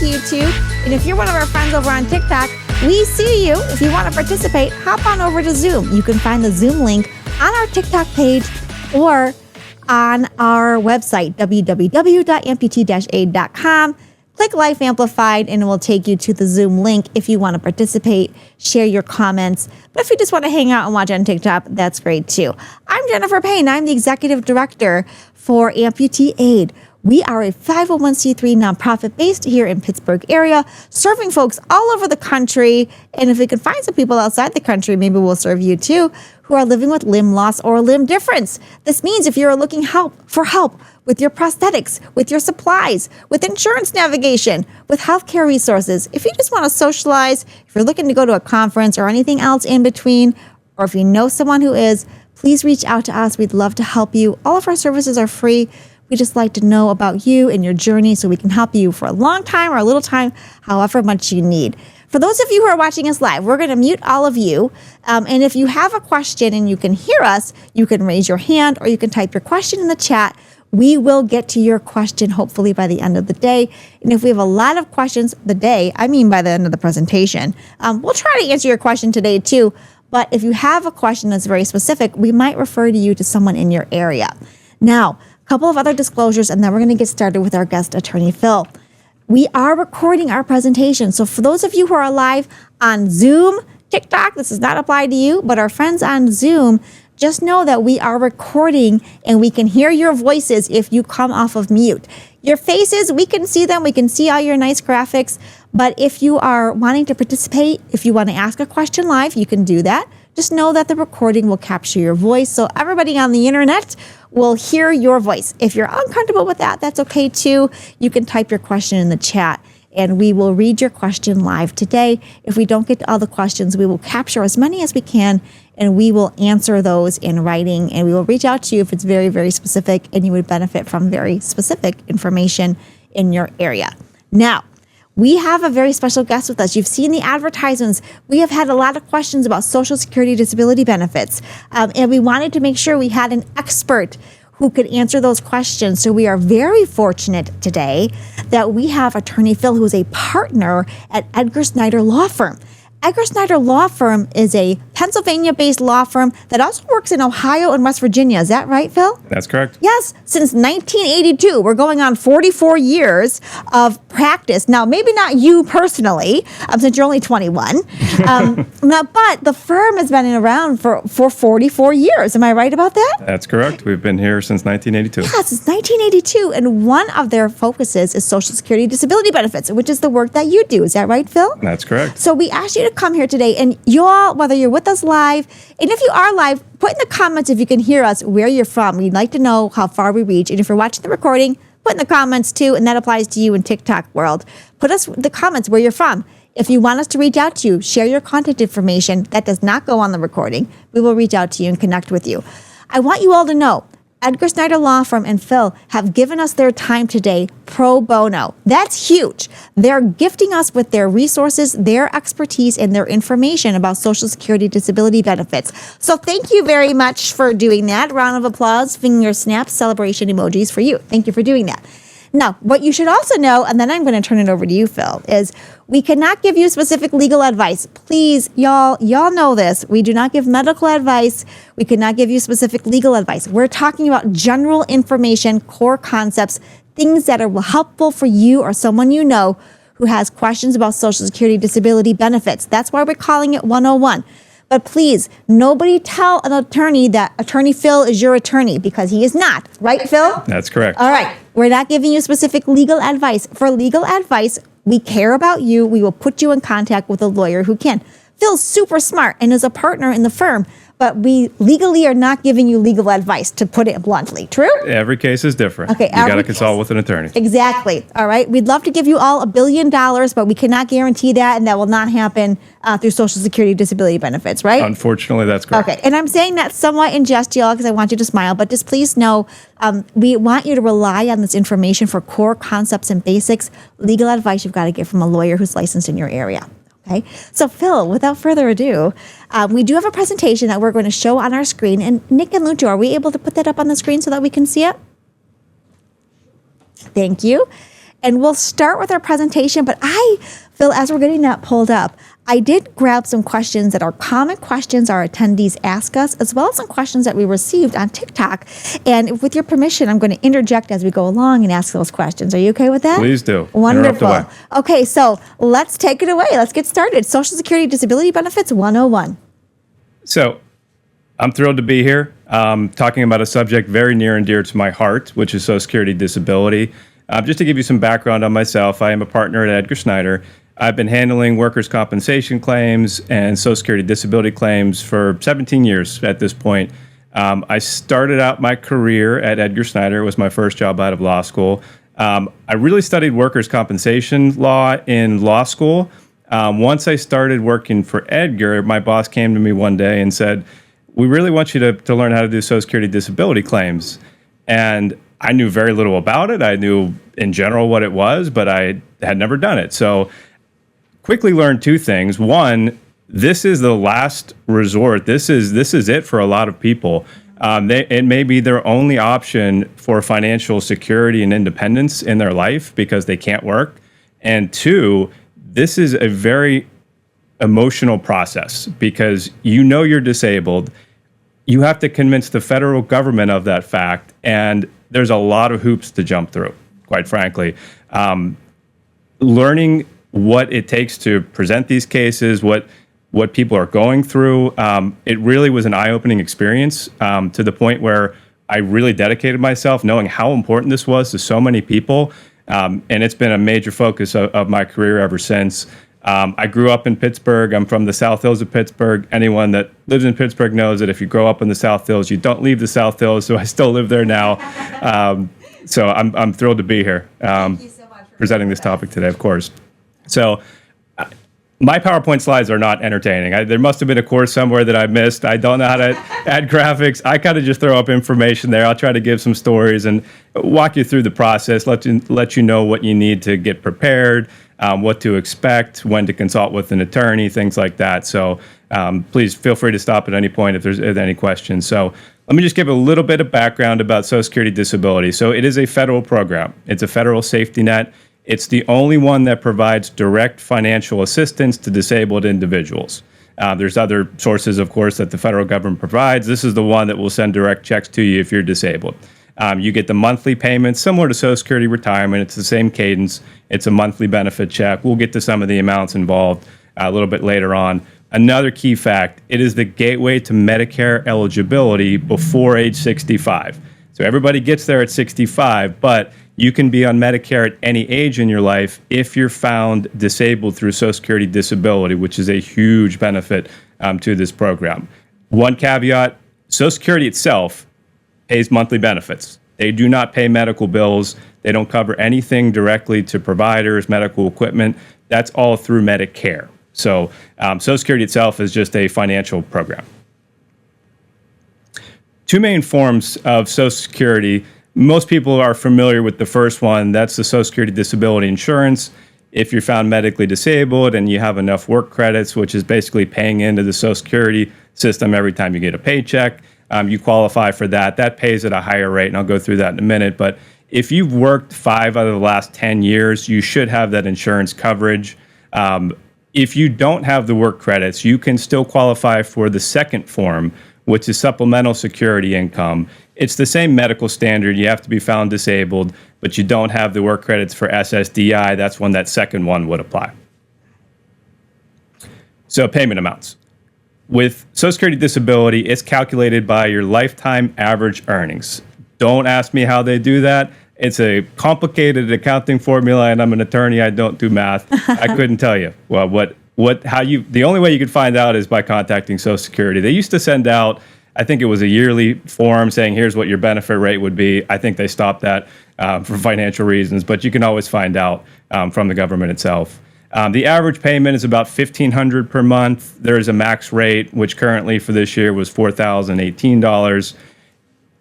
to YouTube. And if you're one of our friends over on TikTok, we see you. If you want to participate, hop on over to Zoom. You can find the Zoom link on our TikTok page or on our website, www.amputee-aid.com. Click Life Amplified and it will take you to the Zoom link if you want to participate, share your comments. But if you just want to hang out and watch on TikTok, that's great too. I'm Jennifer Payne. I'm the Executive Director for Amputee Aid. We are a 501c3 nonprofit based here in Pittsburgh area, serving folks all over the country. And if we can find some people outside the country, maybe we'll serve you too, who are living with limb loss or limb difference. This means if you're looking for help with your prosthetics, with your supplies, with insurance navigation, with healthcare resources, if you just want to socialize, if you're looking to go to a conference or anything else in between, or if you know someone who is, please reach out to us. We'd love to help you. All of our services are free. We just like to know about you and your journey so we can help you for a long time or a little time, however much you need. For those of you who are watching us live, we're going to mute all of you. And if you have a question and you can hear us, you can raise your hand or you can type your question in the chat. We will get to your question hopefully by the end of the day. And if we have a lot of questions by the end of the presentation, we'll try to answer your question today too. But if you have a question that's very specific, we might refer you to someone in your area. Now, a couple of other disclosures, and then we're going to get started with our guest attorney, Phil. We are recording our presentation. So for those of you who are live on Zoom, TikTok, this does not apply to you, but our friends on Zoom, just know that we are recording and we can hear your voices if you come off of mute. Your faces, we can see them. We can see all your nice graphics. But if you are wanting to participate, if you want to ask a question live, you can do that. Just know that the recording will capture your voice. So everybody on the internet will hear your voice. If you're uncomfortable with that, that's okay too. You can type your question in the chat and we will read your question live today. If we don't get to all the questions, we will capture as many as we can and we will answer those in writing and we will reach out to you if it's very, very specific and you would benefit from very specific information in your area. Now, we have a very special guest with us. You've seen the advertisements. We have had a lot of questions about Social Security disability benefits, and we wanted to make sure we had an expert who could answer those questions. So we are very fortunate today that we have attorney Phil, who is a partner at Edgar Snyder Law Firm. Edgar Snyder Law Firm is a Pennsylvania-based law firm that also works in Ohio and West Virginia. Is that right, Phil? That's correct. Yes, since 1982. We're going on 44 years of practice. Now, maybe not you personally, since you're only 21, but the firm has been around for 44 years. Am I right about that? That's correct. We've been here since 1982. Yeah, since 1982. And one of their focuses is Social Security disability benefits, which is the work that you do. Is that right, Phil? That's correct. So we asked you to come here today, and you all, whether you're with us live, and if you are live, put in the comments if you can hear us where you're from. We'd like to know how far we reach. And if you're watching the recording, put in the comments too, and that applies to you in TikTok world. Put us the comments where you're from. If you want us to reach out to you, share your contact information. That does not go on the recording. We will reach out to you and connect with you. I want you all to know Edgar Snyder Law Firm and Phil have given us their time today pro bono. That's huge. They're gifting us with their resources, their expertise, and their information about Social Security disability benefits. So thank you very much for doing that. Round of applause, finger snaps, celebration emojis for you. Thank you for doing that. Now, what you should also know, and then I'm going to turn it over to you, Phil, is we cannot give you specific legal advice. Please, y'all know this. We do not give medical advice. We cannot give you specific legal advice. We're talking about general information, core concepts, things that are helpful for you or someone you know who has questions about Social Security disability benefits. That's why we're calling it 101. But please, nobody tell an attorney that Attorney Phil is your attorney, because he is not. Right, Phil? That's correct. All right. We're not giving you specific legal advice. For legal advice, we care about you. We will put you in contact with a lawyer who can. Phil's super smart and is a partner in the firm, but we legally are not giving you legal advice, to put it bluntly. True? Every case is different. Okay, you got to consult with an attorney. Exactly. All right. We'd love to give you all $1 billion, but we cannot guarantee that, and that will not happen through Social Security disability benefits, right? Unfortunately, that's correct. Okay. And I'm saying that somewhat in jest, y'all, because I want you to smile, but just please know we want you to rely on this information for core concepts and basics. Legal advice you've got to get from a lawyer who's licensed in your area. Okay, so Phil, without further ado, we do have a presentation that we're going to show on our screen. And Nick and Lucho, are we able to put that up on the screen so that we can see it? Thank you. And we'll start with our presentation, but Phil, as we're getting that pulled up, I did grab some questions that are common questions our attendees ask us, as well as some questions that we received on TikTok. And with your permission, I'm going to interject as we go along and ask those questions. Are you okay with that? Please do. Wonderful. Okay, so let's take it away. Let's get started. Social Security Disability Benefits 101. So I'm thrilled to be here talking about a subject very near and dear to my heart, which is Social Security Disability. Just to give you some background on myself, I am a partner at Edgar Snyder. I've been handling workers' compensation claims and Social Security disability claims for 17 years at this point. I started out my career at Edgar Snyder. It was my first job out of law school. I really studied workers' compensation law in law school. Once I started working for Edgar, my boss came to me one day and said, "We really want you to learn how to do Social Security disability claims." And I knew very little about it. I knew in general what it was, but I had never done it. So quickly learned two things. One, this is the last resort. This is it for a lot of people. It may be their only option for financial security and independence in their life because they can't work. And two, this is a very emotional process because you know you're disabled. You have to convince the federal government of that fact, and there's a lot of hoops to jump through, quite frankly. Learning what it takes to present these cases, what people are going through. It really was an eye-opening experience to the point where I really dedicated myself knowing how important this was to so many people. And it's been a major focus of my career ever since. I grew up in Pittsburgh. I'm from the South Hills of Pittsburgh. Anyone that lives in Pittsburgh knows that if you grow up in the South Hills, you don't leave the South Hills. So I still live there now. So I'm thrilled to be here Thank you so much for presenting this topic today, of course. So my PowerPoint slides are not entertaining. There must have been a course somewhere that I missed. I don't know how to add graphics. I kind of just throw up information there. I'll try to give some stories and walk you through the process, let you know what you need to get prepared, what to expect, when to consult with an attorney, things like that. So please feel free to stop at any point if there's any questions. So let me just give a little bit of background about Social Security Disability. So it is a federal program. It's a federal safety net. It's the only one that provides direct financial assistance to disabled individuals. There's other sources, of course, that the federal government provides. This is the one that will send direct checks to you if you're disabled. You get the monthly payments, similar to Social Security retirement. It's the same cadence. It's a monthly benefit check. We'll get to some of the amounts involved a little bit later on. Another key fact, it is the gateway to Medicare eligibility before age 65. So everybody gets there at 65, but you can be on Medicare at any age in your life if you're found disabled through Social Security disability, which is a huge benefit to this program. One caveat, Social Security itself pays monthly benefits. They do not pay medical bills. They don't cover anything directly to providers, medical equipment. That's all through Medicare. So Social Security itself is just a financial program. Two main forms of Social Security. Most people are familiar with the first one. That's the Social Security Disability Insurance. If you're found medically disabled and you have enough work credits, which is basically paying into the Social Security system every time you get a paycheck, you qualify for that. That pays at a higher rate, and I'll go through that in a minute. But if you've worked 5 out of the last 10 years, you should have that insurance coverage. If you don't have the work credits, you can still qualify for the second form, which is supplemental security income. It's the same medical standard. You have to be found disabled, but you don't have the work credits for SSDI. That's when that second one would apply. So payment amounts. With Social Security disability, it's calculated by your lifetime average earnings. Don't ask me how they do that. It's a complicated accounting formula, and I'm an attorney. I don't do math. I couldn't tell you. Well, the only way you could find out is by contacting Social Security. They used to send out, I think it was a yearly form saying, here's what your benefit rate would be. I think they stopped that for financial reasons, but you can always find out from the government itself. The average payment is about $1,500 per month. There is a max rate, which currently for this year was $4,018.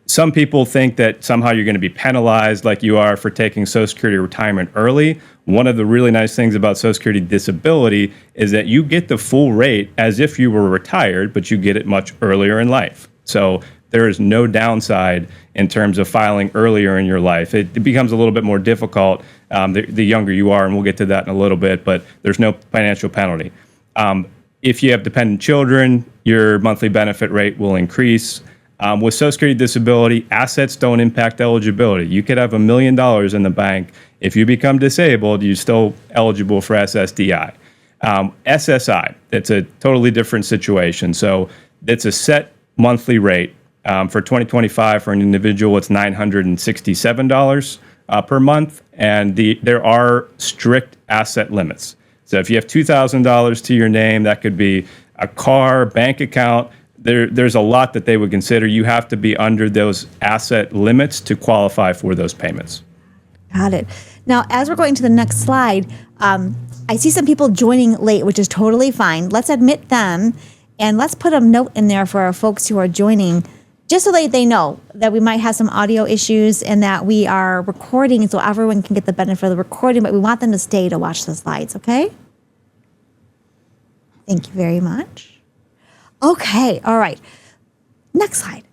Some people think that somehow you're going to be penalized like you are for taking Social Security retirement early. One of the really nice things about Social Security disability is that you get the full rate as if you were retired, but you get it much earlier in life. So there is no downside in terms of filing earlier in your life. It becomes a little bit more difficult the younger you are, and we'll get to that in a little bit, but there's no financial penalty. If you have dependent children, your monthly benefit rate will increase. With Social Security disability, assets don't impact eligibility. You could have $1 million in the bank. If you become disabled, you're still eligible for SSDI. SSI, it's a totally different situation. So it's a set monthly rate. For 2025, for an individual, it's $967 per month, and there are strict asset limits. So if you have $2,000 to your name, that could be a car, bank account. There's a lot that they would consider. You have to be under those asset limits to qualify for those payments. Got it. Now, as we're going to the next slide, I see some people joining late, which is totally fine. Let's admit them, and let's put a note in there for our folks who are joining, just so that they know that we might have some audio issues and that we are recording so everyone can get the benefit of the recording, but we want them to stay to watch the slides, okay? Thank you very much. Okay, all right. Next slide.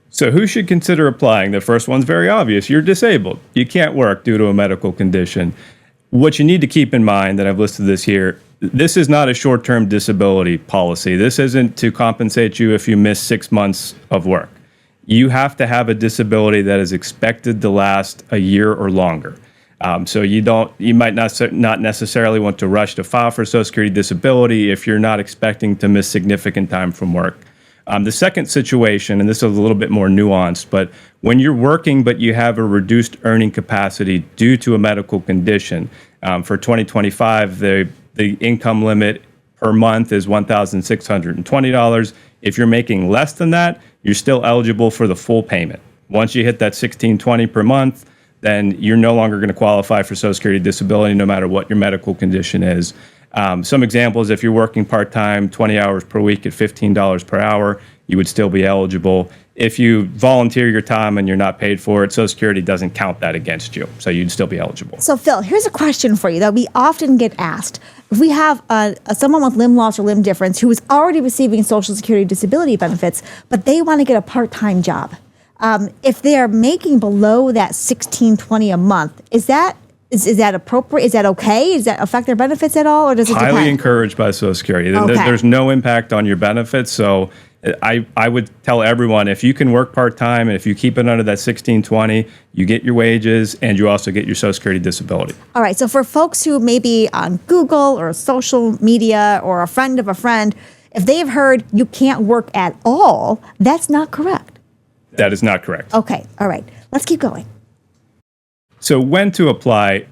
So who should consider applying? The first one's very obvious. You're disabled. You can't work due to a medical condition. What you need to keep in mind, that I've listed this here, this is not a short-term disability policy. This isn't to compensate you if you miss 6 months of work. You have to have a disability that is expected to last a year or longer. So you might not necessarily want to rush to file for Social Security disability if you're not expecting to miss significant time from work. The second situation, and this is a little bit more nuanced, but when you're working but you have a reduced earning capacity due to a medical condition, for 2025, the income limit per month is $1,620. If you're making less than that, you're still eligible for the full payment. Once you hit that $1,620 per month, then you're no longer going to qualify for Social Security disability no matter what your medical condition is. Some examples, if you're working part-time, 20 hours per week at $15 per hour, you would still be eligible. If you volunteer your time and you're not paid for it, Social Security doesn't count that against you, so you'd still be eligible. So, Phil, here's a question for you that we often get asked. If we have someone with limb loss or limb difference who is already receiving Social Security disability benefits, but they want to get a part-time job, if they are making below that $1,620 a month, is that appropriate? Is that okay? Does that affect their benefits at all, or does it depend? Highly encouraged by Social Security. Okay. There's no impact on your benefits, so I would tell everyone, if you can work part-time and if you keep it under that $1,620, you get your wages and you also get your Social Security disability. All right, so for folks who may be on Google or social media or a friend of a friend, if they've heard you can't work at all, that's not correct. That is not correct. Okay, all right. Let's keep going. So when to apply?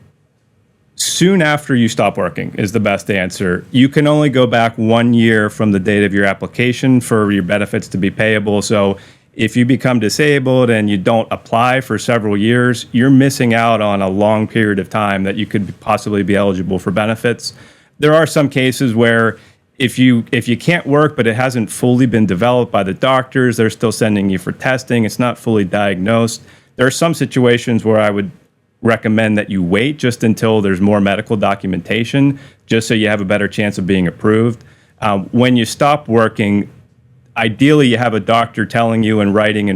Soon after you stop working is the best answer. You can only go back 1 year from the date of your application for your benefits to be payable. So if you become disabled and you don't apply for several years, you're missing out on a long period of time that you could possibly be eligible for benefits. There are some cases where if you can't work, but it hasn't fully been developed by the doctors, they're still sending you for testing, it's not fully diagnosed. There are some situations where I would recommend that you wait just until there's more medical documentation, just so you have a better chance of being approved. When you stop working, ideally you have a doctor telling you and writing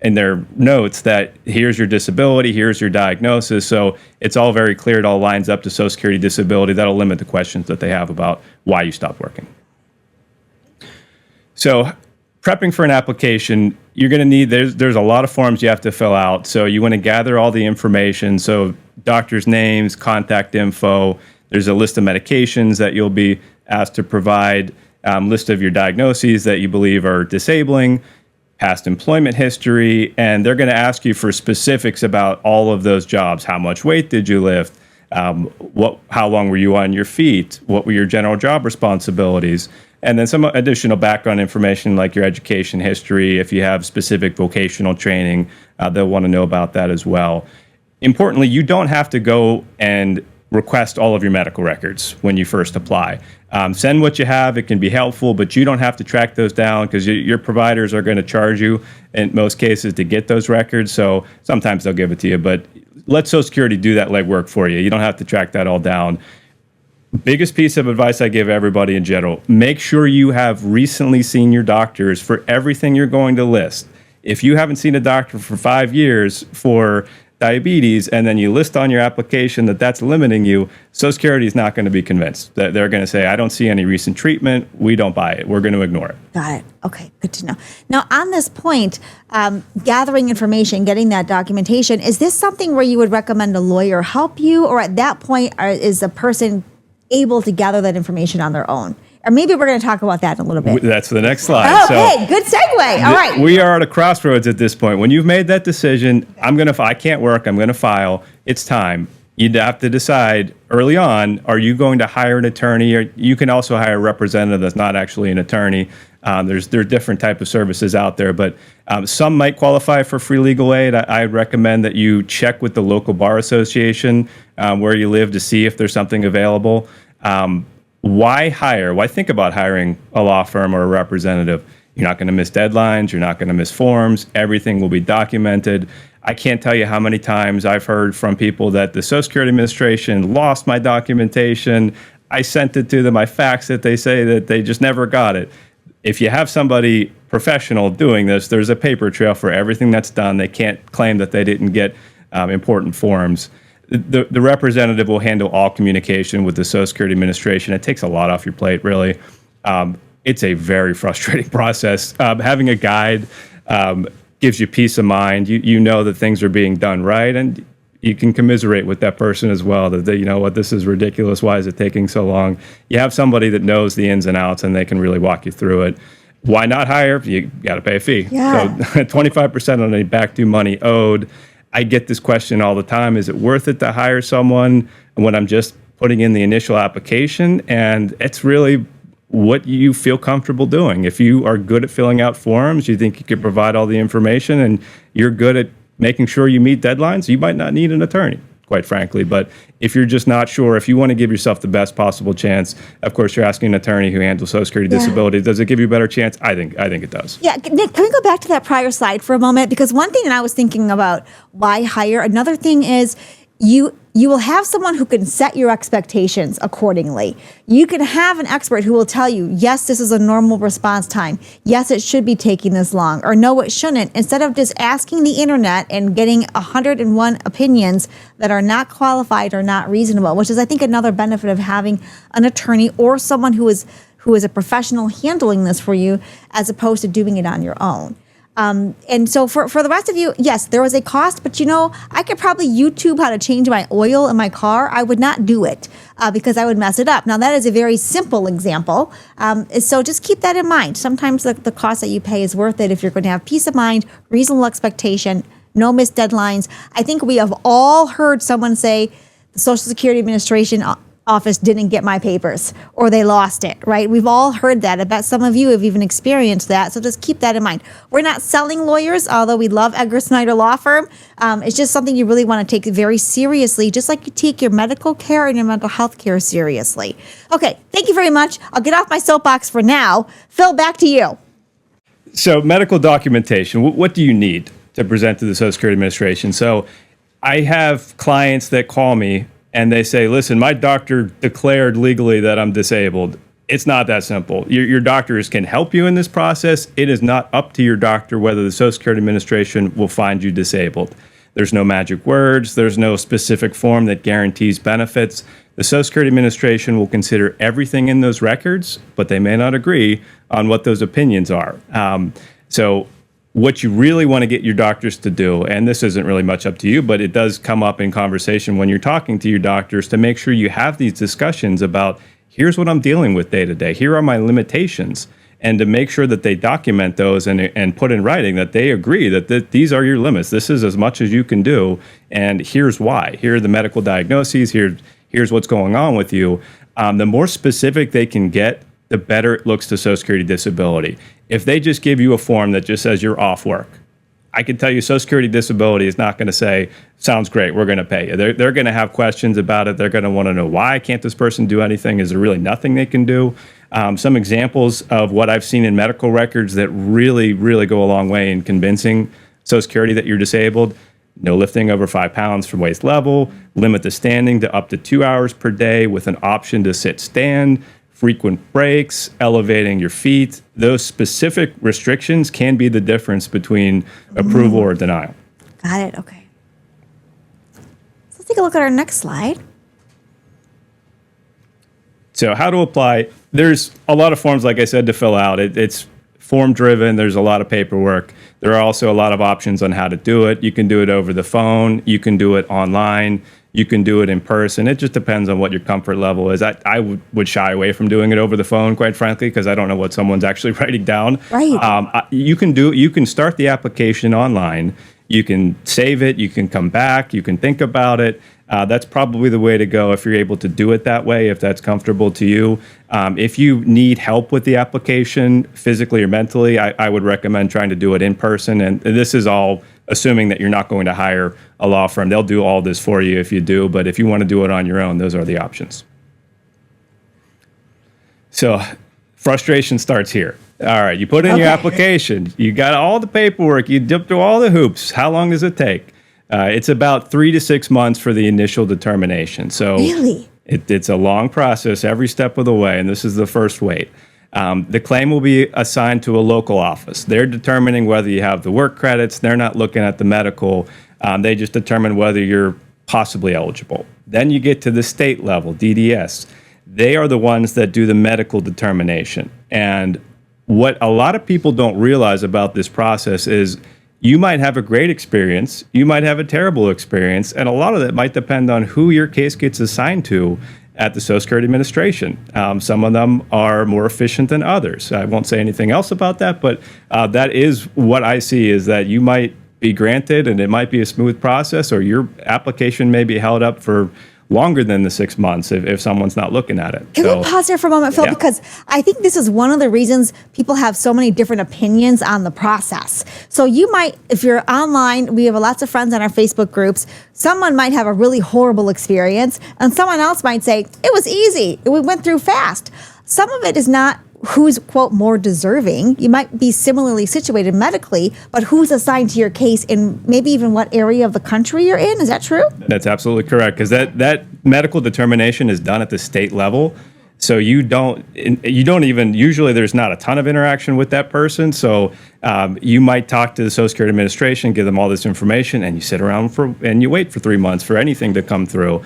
in their notes that here's your disability, here's your diagnosis. So it's all very clear. It all lines up to Social Security disability. That'll limit the questions that they have about why you stopped working. So prepping for an application, you're going to need, there's a lot of forms you have to fill out. So you want to gather all the information. So doctors' names, contact info. There's a list of medications that you'll be asked to provide, list of your diagnoses that you believe are disabling, past employment history, and they're going to ask you for specifics about all of those jobs. How much weight did you lift? How long were you on your feet? What were your general job responsibilities? And then some additional background information like your education history. If you have specific vocational training, they'll want to know about that as well. Importantly, you don't have to go and request all of your medical records when you first apply. Send what you have. It can be helpful, but you don't have to track those down because your providers are going to charge you in most cases to get those records. So sometimes they'll give it to you, but let Social Security do that legwork for you. You don't have to track that all down. Biggest piece of advice I give everybody in general, make sure you have recently seen your doctors for everything you're going to list. If you haven't seen a doctor for 5 years for diabetes, and then you list on your application that that's limiting you, Social Security is not going to be convinced. They're going to say, I don't see any recent treatment. We don't buy it. We're going to ignore it. Got it. Okay, good to know. Now, on this point, gathering information, getting that documentation, is this something where you would recommend a lawyer help you, or at that point, is the person able to gather that information on their own? Or maybe we're going to talk about that in a little bit. That's the next slide. Okay, good segue. All right. We are at a crossroads at this point. When you've made that decision, I can't work, I'm going to file, it's time. You'd have to decide early on, are you going to hire an attorney? Or you can also hire a representative that's not actually an attorney. There are different type of services out there, but some might qualify for free legal aid. I recommend that you check with the local bar association where you live to see if there's something available. Why hire? Why think about hiring a law firm or a representative? You're not going to miss deadlines. You're not going to miss forms. Everything will be documented. I can't tell you how many times I've heard from people that the Social Security Administration lost my documentation. I sent it to them. I faxed it. They say that they just never got it. If you have somebody professional doing this, there's a paper trail for everything that's done. They can't claim that they didn't get important forms. The representative will handle all communication with the Social Security Administration. It takes a lot off your plate, really. It's a very frustrating process. Having a guide gives you peace of mind. You know that things are being done right, and you can commiserate with that person as well, that you know what, this is ridiculous. Why is it taking so long? You have somebody that knows the ins and outs, and they can really walk you through it. Why not hire? You got to pay a fee. Yeah. So 25% on any back due money owed. I get this question all the time. Is it worth it to hire someone when I'm just putting in the initial application? And it's really what you feel comfortable doing. If you are good at filling out forms, you think you can provide all the information, and you're good at making sure you meet deadlines, you might not need an attorney, quite frankly. But if you're just not sure, if you want to give yourself the best possible chance, of course, you're asking an attorney who handles Social Security disability. Does it give you a better chance? I think it does. Yeah, Nick, can we go back to that prior slide for a moment? Because one thing that I was thinking about, why hire? Another thing is you will have someone who can set your expectations accordingly. You can have an expert who will tell you, yes, this is a normal response time. Yes, it should be taking this long, or no, it shouldn't. Instead of just asking the internet and getting 101 opinions that are not qualified or not reasonable, which is, I think, another benefit of having an attorney or someone who is a professional handling this for you, as opposed to doing it on your own. And so for the rest of you, yes, there was a cost, but I could probably YouTube how to change my oil in my car. I would not do it because I would mess it up. Now, that is a very simple example. So just keep that in mind. Sometimes the cost that you pay is worth it if you're going to have peace of mind, reasonable expectation, no missed deadlines. I think we have all heard someone say the Social Security Administration office didn't get my papers, or they lost it, right? We've all heard that. I bet some of you have even experienced that. So just keep that in mind. We're not selling lawyers, although we love Edgar Snyder Law Firm. It's just something you really want to take very seriously, just like you take your medical care and your mental health care seriously. Okay, thank you very much. I'll get off my soapbox for now. Phil, back to you. So medical documentation, what do you need to present to the Social Security Administration? So I have clients that call me and they say, listen, my doctor declared legally that I'm disabled. It's not that simple. Your doctors can help you in this process. It is not up to your doctor whether the Social Security Administration will find you disabled. There's no magic words. There's no specific form that guarantees benefits. The Social Security Administration will consider everything in those records, but they may not agree on what those opinions are. So what you really want to get your doctors to do, and this isn't really much up to you, but it does come up in conversation when you're talking to your doctors, to make sure you have these discussions about, here's what I'm dealing with day to day. Here are my limitations. And to make sure that they document those and put in writing that they agree that these are your limits. This is as much as you can do. And here's why. Here are the medical diagnoses. Here's what's going on with you. The more specific they can get, the better it looks to Social Security disability. If they just give you a form that just says you're off work, I can tell you Social Security disability is not going to say, sounds great, we're going to pay you. They're going to have questions about it. They're going to want to know, why can't this person do anything? Is there really nothing they can do? Some examples of what I've seen in medical records that really, really go a long way in convincing Social Security that you're disabled: no lifting over 5 pounds from waist level, limit the standing to up to 2 hours per day with an option to sit stand, frequent breaks, elevating your feet. Those specific restrictions can be the difference between approval or denial. Got it. Okay. take a look at our next slide. So how to apply, there's a lot of forms, like I said, to fill out. It's form driven. There's a lot of paperwork. There are also a lot of options on how to do it. You can do it over the phone. You can do it online. You can do it in person. It just depends on what your comfort level is. I would shy away from doing it over the phone, quite frankly, because I don't know what someone's actually writing down. Right. You can start the application online. You can save it. You can come back. You can think about it. That's probably the way to go if you're able to do it that way, if that's comfortable to you. If you need help with the application, physically or mentally, I would recommend trying to do it in person. And this is all assuming that you're not going to hire a law firm. They'll do all this for you if you do. But if you want to do it on your own, those are the options. So frustration starts here. All right, you put in your application. You got all the paperwork. You dip through all the hoops. How long does it take? It's about 3 to 6 months for the initial determination. So Really? It's a long process every step of the way, and this is the first wait. The claim will be assigned to a local office. They're determining whether you have the work credits. They're not looking at the medical. They just determine whether you're possibly eligible. Then you get to the state level, DDS. They are the ones that do the medical determination. And what a lot of people don't realize about this process is you might have a great experience, you might have a terrible experience, and a lot of that might depend on who your case gets assigned to at the Social Security Administration. Some of them are more efficient than others. I won't say anything else about that, but that is what I see, is that you might be granted and it might be a smooth process, or your application may be held up for longer than the 6 months if someone's not looking at it. Can we pause there for a moment, Phil? Yeah. Because I think this is one of the reasons people have so many different opinions on the process. So you might, if you're online, we have lots of friends on our Facebook groups, someone might have a really horrible experience, and someone else might say, it was easy, we went through fast. Some of it is not who's, quote, more deserving. You might be similarly situated medically, but who's assigned to your case and maybe even what area of the country you're in. Is that true? That's absolutely correct, because that medical determination is done at the state level. So you don't even, usually there's not a ton of interaction with that person. So you might talk to the Social Security Administration, give them all this information, and you sit around and you wait for 3 months for anything to come through.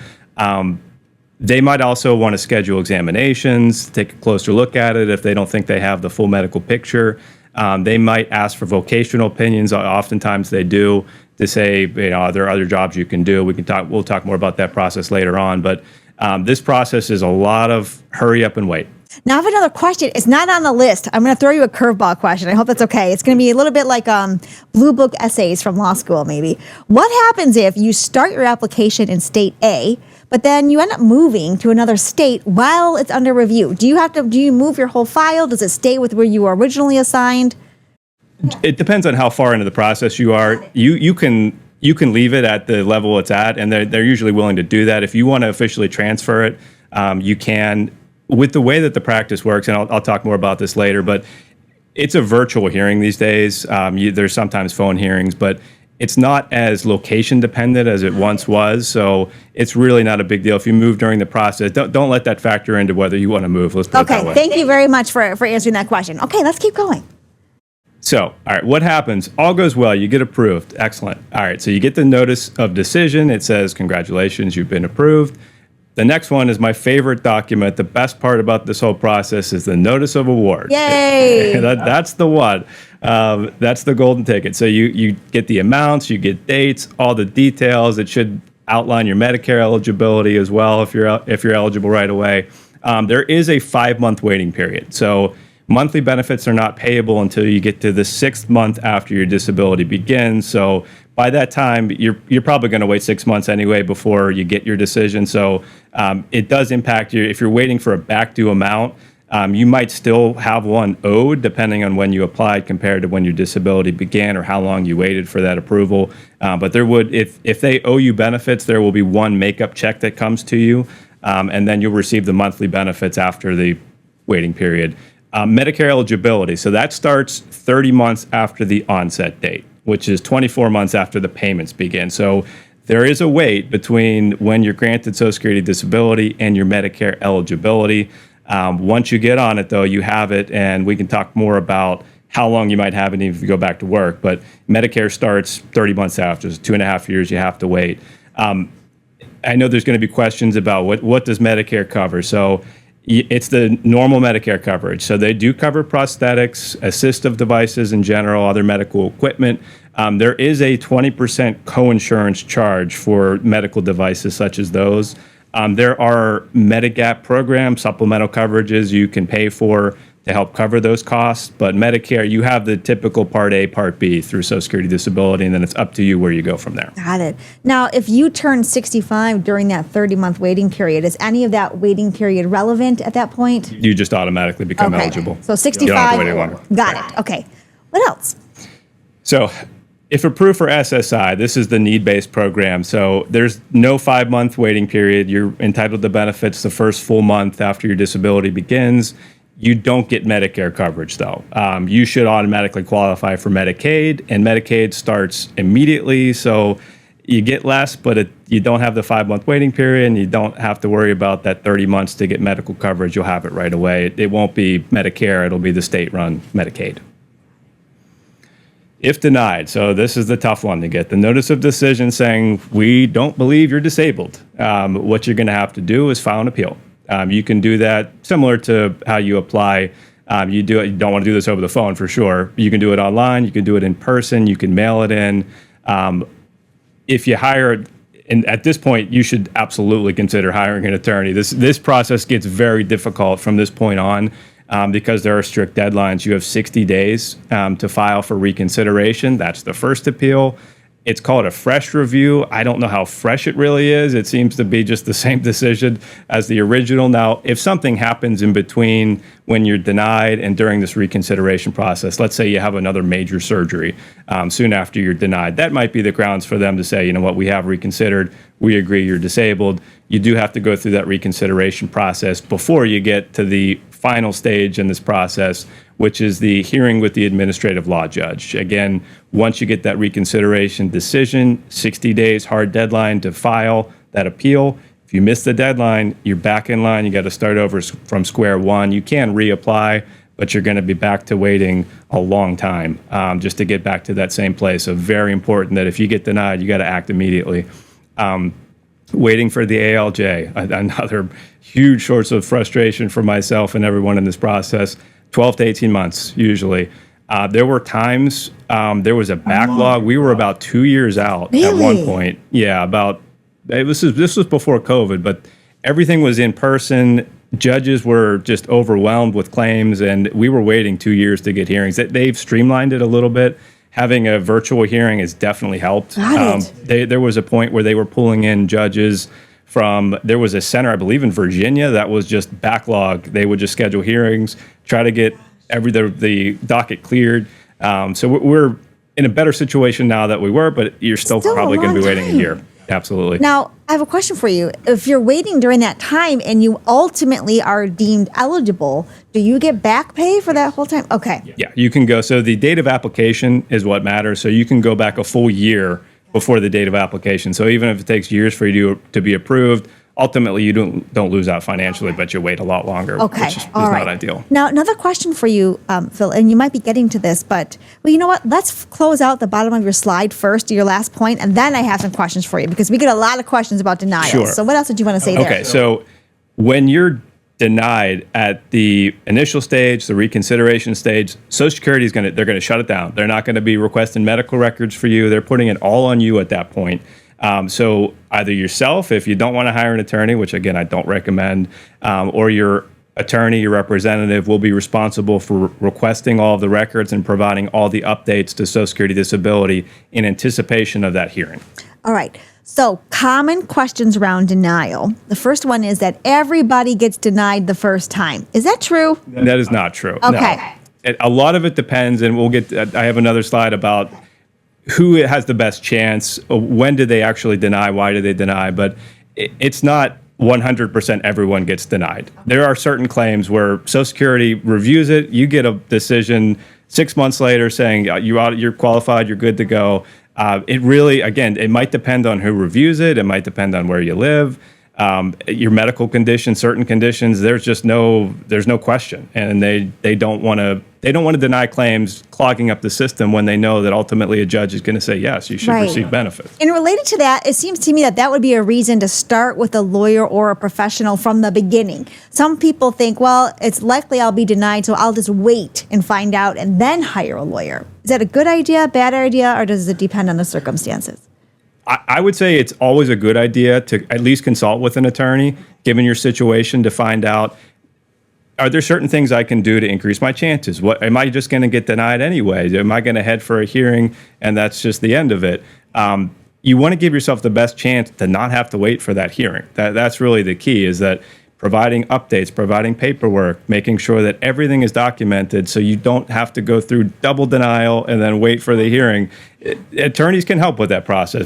They might also want to schedule examinations, take a closer look at it if they don't think they have the full medical picture. They might ask for vocational opinions. Oftentimes they do, to say, are there other jobs you can do? We'll talk more about that process later on. But this process is a lot of hurry up and wait. Now I have another question. It's not on the list. I'm going to throw you a curveball question. I hope that's okay. It's going to be a little bit like blue book essays from law school, maybe. What happens if you start your application in state A, but then you end up moving to another state while it's under review? Do you move your whole file? Does it stay with where you were originally assigned? It depends on how far into the process you are. You can leave it at the level it's at, and they're usually willing to do that. If you want to officially transfer it, you can. With the way that the practice works, and I'll talk more about this later, but it's a virtual hearing these days. There's sometimes phone hearings, but it's not as location dependent as it once was. So it's really not a big deal. If you move during the process, don't let that factor into whether you want to move. Let's put it that way. Okay, thank you very much for answering that question. Okay, let's keep going. So, all right, what happens? All goes well. You get approved. Excellent. All right, so you get the notice of decision. It says, congratulations, you've been approved. The next one is my favorite document. The best part about this whole process is the notice of award. Yay! That's the one. That's the golden ticket. So you get the amounts, you get dates, all the details. It should outline your Medicare eligibility as well if you're eligible right away. There is a 5-month waiting period. So monthly benefits are not payable until you get to the 6th month after your disability begins. So by that time, you're probably going to wait 6 months anyway before you get your decision. So it does impact you. If you're waiting for a back due amount, you might still have one owed depending on when you applied compared to when your disability began or how long you waited for that approval. But there would, if they owe you benefits, there will be one makeup check that comes to you, and then you'll receive the monthly benefits after the waiting period. Medicare eligibility. So that starts 30 months after the onset date, which is 24 months after the payments begin. So there is a wait between when you're granted Social Security disability and your Medicare eligibility. Once you get on it, though, you have it, and we can talk more about how long you might have it even if you go back to work. But Medicare starts 30 months after, so 2.5 years you have to wait. I know there's going to be questions about what does Medicare cover. So it's the normal Medicare coverage. So they do cover prosthetics, assistive devices in general, other medical equipment. There is a 20% coinsurance charge for medical devices such as those. There are Medigap programs, supplemental coverages you can pay for to help cover those costs. But Medicare, you have the typical Part A, Part B through Social Security Disability, and then it's up to you where you go from there. Got it. Now, if you turn 65 during that 30-month waiting period, is any of that waiting period relevant at that point? You just automatically become eligible. So 65. You don't have to wait any longer. Got it. Okay. What else? So if approved for SSI, this is the need-based program. So there's no 5-month waiting period. You're entitled to benefits the first full month after your disability begins. You don't get Medicare coverage, though. You should automatically qualify for Medicaid, and Medicaid starts immediately. So you get less, but you don't have the 5-month waiting period, and you don't have to worry about that 30 months to get medical coverage. You'll have it right away. It won't be Medicare. It'll be the state-run Medicaid. If denied, so this is the tough one to get, the notice of decision saying, we don't believe you're disabled. What you're going to have to do is file an appeal. You can do that similar to how you apply. You don't want to do this over the phone for sure. You can do it online. You can do it in person. You can mail it in. If you hire, and at this point, you should absolutely consider hiring an attorney. This process gets very difficult from this point on because there are strict deadlines. You have 60 days to file for reconsideration. That's the first appeal. It's called a fresh review. I don't know how fresh it really is. It seems to be just the same decision as the original. Now, if something happens in between when you're denied and during this reconsideration process, let's say you have another major surgery soon after you're denied, that might be the grounds for them to say, you know what, we have reconsidered. We agree you're disabled. You do have to go through that reconsideration process before you get to the final stage in this process, which is the hearing with the administrative law judge. Again, once you get that reconsideration decision, 60 days hard deadline to file that appeal. If you miss the deadline, you're back in line. You got to start over from square one. You can reapply, but you're going to be back to waiting a long time just to get back to that same place. So very important that if you get denied, you got to act immediately. Waiting for the ALJ, another huge source of frustration for myself and everyone in this process. 12 to 18 months, usually. There were times, there was a backlog. We were about 2 years out at one point. Yeah, this was before COVID, but everything was in person. Judges were just overwhelmed with claims, and we were waiting 2 years to get hearings. They've streamlined it a little bit. Having a virtual hearing has definitely helped. There was a point where they were pulling in judges there was a center, I believe in Virginia, that was just backlog. They would just schedule hearings, try to get the docket cleared. So we're in a better situation now that we were, but you're still probably going to be waiting a year. Absolutely. Now, I have a question for you. If you're waiting during that time and you ultimately are deemed eligible, do you get back pay for that whole time? Okay. Yeah, you can go. So the date of application is what matters. So you can go back a full year before the date of application. So even if it takes years for you to be approved, ultimately you don't lose out financially, but you wait a lot longer, which is not ideal. Now, another question for you, Phil, and you might be getting to this, but well, you know what? Let's close out the bottom of your slide first, your last point, and then I have some questions for you because we get a lot of questions about denials. Sure. So what else did you want to say there? Okay, so when you're denied at the initial stage, the reconsideration stage, Social Security they're going to shut it down. They're not going to be requesting medical records for you. They're putting it all on you at that point. So either yourself, if you don't want to hire an attorney, which again I don't recommend, or your attorney, your representative will be responsible for requesting all of the records and providing all the updates to Social Security Disability in anticipation of that hearing. All right. So common questions around denial. The first one is that everybody gets denied the first time. Is that true? That is not true. Okay. No. A lot of it depends, and I have another slide about who has the best chance, when did they actually deny, why did they deny, but it's not 100% everyone gets denied. There are certain claims where Social Security reviews it, you get a decision 6 months later saying you're qualified, you're good to go. It really, again, it might depend on who reviews it, it might depend on where you live. Your medical condition, certain conditions, there's no question, and they don't want to deny claims, clogging up the system when they know that ultimately a judge is going to say yes, you should receive benefits. And related to that, it seems to me that would be a reason to start with a lawyer or a professional from the beginning. Some people think, well, it's likely I'll be denied, so I'll just wait and find out and then hire a lawyer. Is that a good idea, bad idea, or does it depend on the circumstances? I would say it's always a good idea to at least consult with an attorney, given your situation, to find out, are there certain things I can do to increase my chances? What am I just going to get denied anyway? Am I going to head for a hearing and that's just the end of it? You want to give yourself the best chance to not have to wait for that hearing. That's really the key, is that providing updates, providing paperwork, making sure that everything is documented so you don't have to go through double denial and then wait for the hearing. Attorneys can help with that process.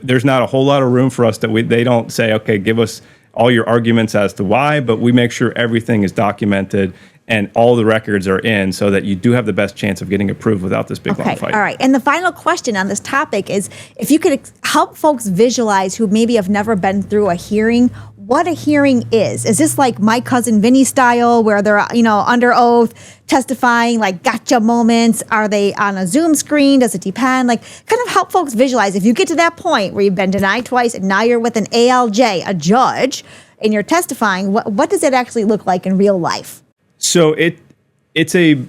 There's not a whole lot of room for us they don't say, okay, give us all your arguments as to why, but we make sure everything is documented and all the records are in so that you do have the best chance of getting approved without this big long fight. All right. And the final question on this topic is, if you could help folks visualize who maybe have never been through a hearing, what a hearing is. Is this like My Cousin Vinny style, where they're, under oath, testifying, like gotcha moments? Are they on a Zoom screen? Does it depend? Like, kind of help folks visualize. If you get to that point where you've been denied twice and now you're with an ALJ, a judge, and you're testifying, what does it actually look like in real life? So it's a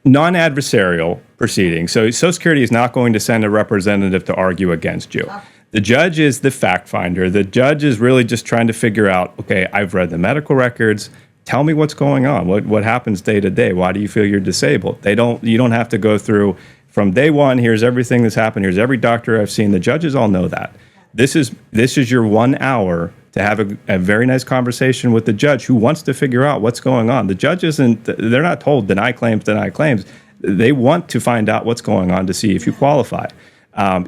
non-adversarial proceeding. So Social Security is not going to send a representative to argue against you. The judge is the fact finder. The judge is really just trying to figure out, okay, I've read the medical records. Tell me what's going on. What happens day to day? Why do you feel you're disabled? You don't have to go through from day one, here's everything that's happened. Here's every doctor I've seen. The judges all know that. This is your 1 hour to have a very nice conversation with the judge who wants to figure out what's going on. The judge they're not told deny claims. They want to find out what's going on to see if you qualify.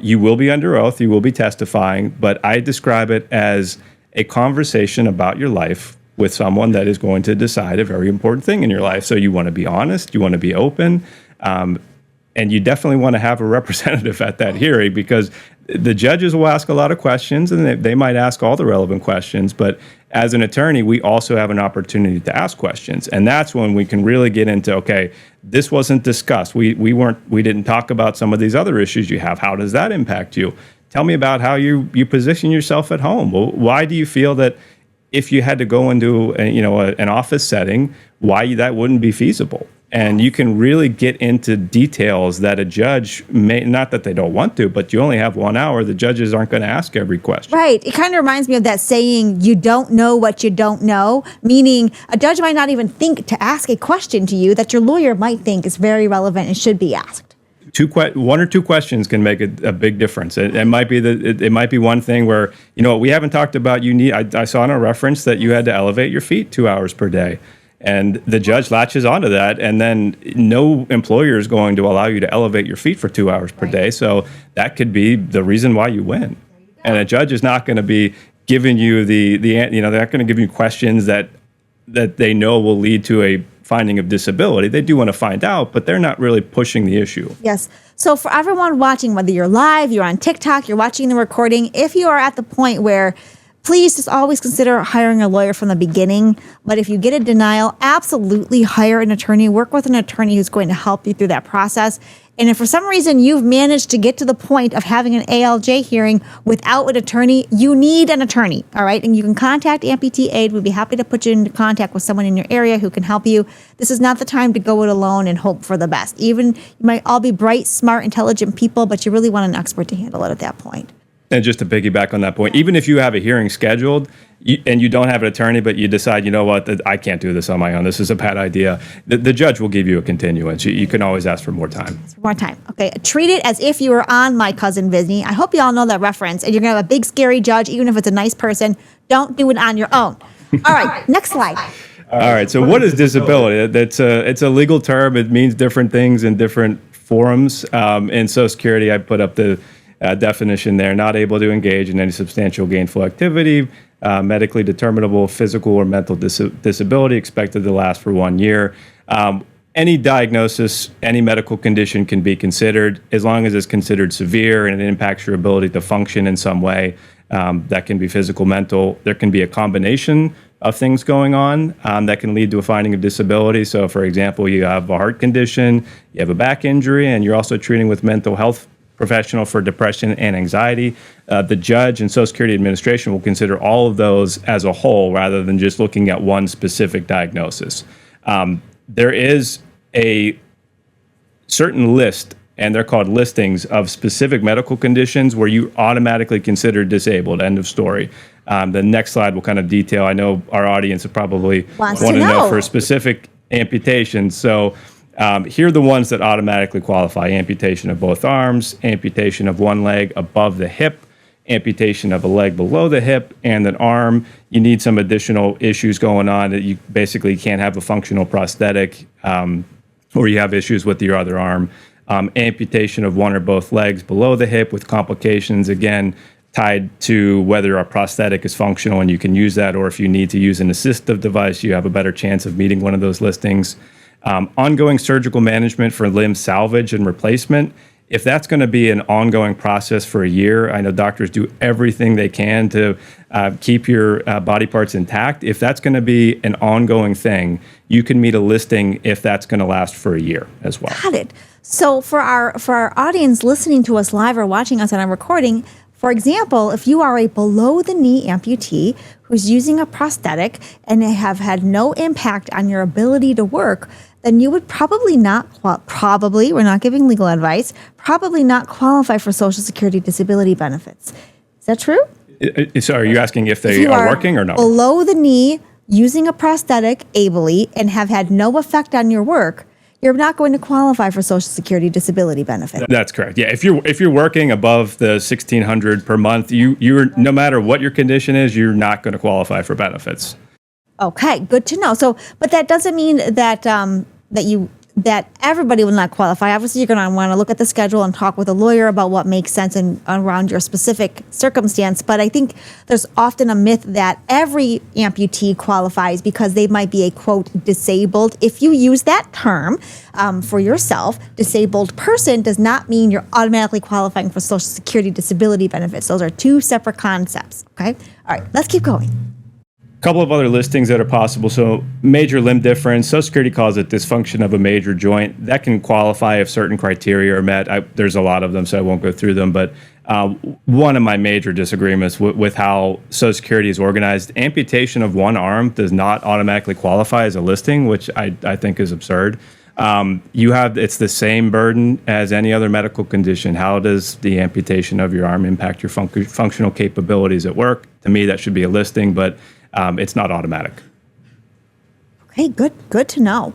You will be under oath, you will be testifying, but I describe it as a conversation about your life with someone that is going to decide a very important thing in your life. So you want to be honest, you want to be open, and you definitely want to have a representative at that hearing, because the judges will ask a lot of questions, and they might ask all the relevant questions, but as an attorney, we also have an opportunity to ask questions. And that's when we can really get into, okay, this wasn't discussed. We didn't talk about some of these other issues you have. How does that impact you? Tell me about how you position yourself at home. Well, why do you feel that if you had to go into an office setting, why that wouldn't be feasible? And you can really get into details that a judge may, not that they don't want to, but you only have 1 hour. The judges aren't going to ask every question. Right. It kind of reminds me of that saying, you don't know what you don't know, meaning a judge might not even think to ask a question to you that your lawyer might think is very relevant and should be asked. 1 or 2 questions can make a big difference. It might be it might be one thing where, we haven't talked about, I saw in a reference that you had to elevate your feet 2 hours per day. And the judge latches onto that, and then no employer is going to allow you to elevate your feet for 2 hours per day. So that could be the reason why you win. And a judge is not going to be giving you they're not going to give you questions that they know will lead to a finding of disability. They do want to find out, but they're not really pushing the issue. Yes. So for everyone watching, whether you're live, you're on TikTok, you're watching the recording, if you are at the point where, please just always consider hiring a lawyer from the beginning. But if you get a denial, absolutely hire an attorney. Work with an attorney who's going to help you through that process. And if for some reason you've managed to get to the point of having an ALJ hearing without an attorney, you need an attorney, all right? And you can contact Amputee Aid. We'd be happy to put you into contact with someone in your area who can help you. This is not the time to go it alone and hope for the best. Even you might all be bright, smart, intelligent people, but you really want an expert to handle it at that point. And just to piggyback on that point, even if you have a hearing scheduled and you don't have an attorney, but you decide, I can't do this on my own, this is a bad idea, the judge will give you a continuance. You can always ask for more time. More time. Okay. Treat it as if you were on My Cousin Vinny. I hope you all know that reference. And you're going to have a big, scary judge, even if it's a nice person. Don't do it on your own. All right. Next slide. All right. So what is disability? It's a legal term. It means different things in different forums. In Social Security, I put up the definition there: not able to engage in any substantial gainful activity, medically determinable physical or mental disability expected to last for 1 year. Any diagnosis, any medical condition can be considered as long as it's considered severe and it impacts your ability to function in some way. That can be physical, mental. There can be a combination of things going on that can lead to a finding of disability. So, for example, you have a heart condition, you have a back injury, and you're also treating with mental health professional for depression and anxiety. The judge and Social Security Administration will consider all of those as a whole rather than just looking at one specific diagnosis. There is a certain list, and they're called listings, of specific medical conditions where you automatically consider disabled. End of story. The next slide will kind of detail. I know our audience will probably want to know for specific amputations. So here are the ones that automatically qualify: amputation of both arms, amputation of one leg above the hip, amputation of a leg below the hip, and an arm. You need some additional issues going on that you basically can't have a functional prosthetic, or you have issues with your other arm. Amputation of one or both legs below the hip with complications, again, tied to whether a prosthetic is functional and you can use that, or if you need to use an assistive device, you have a better chance of meeting one of those listings. Ongoing surgical management for limb salvage and replacement. If that's going to be an ongoing process for a year, I know doctors do everything they can to keep your body parts intact. If that's going to be an ongoing thing, you can meet a listing if that's going to last for a year as well. Got it. So for our audience listening to us live or watching us on a recording, for example, if you are a below-the-knee amputee who's using a prosthetic and have had no impact on your ability to work, then you would probably not, we're not giving legal advice, probably not qualify for Social Security disability benefits. Is that true? So are you asking if they are working or no? Below the knee, using a prosthetic ably, and have had no effect on your work, you're not going to qualify for Social Security disability benefit. That's correct. Yeah, if you're working above the $1,600 per month, you're no matter what your condition is, you're not going to qualify for benefits. Okay, good to know. So, but that doesn't mean that that everybody will not qualify. Obviously, you're going to want to look at the schedule and talk with a lawyer about what makes sense and around your specific circumstance. But I think there's often a myth that every amputee qualifies because they might be a, quote, disabled. If you use that term for yourself, disabled person does not mean you're automatically qualifying for Social Security disability benefits. Those are two separate concepts, okay? All right, let's keep going. Couple of other listings that are possible. So major limb difference, Social Security calls it dysfunction of a major joint. That can qualify if certain criteria are met. There's a lot of them, so I won't go through them. But one of my major disagreements with how Social Security is organized, amputation of one arm does not automatically qualify as a listing, which I think is absurd. It's the same burden as any other medical condition. How does the amputation of your arm impact your functional capabilities at work? To me, that should be a listing, but it's not automatic. Okay, good to know.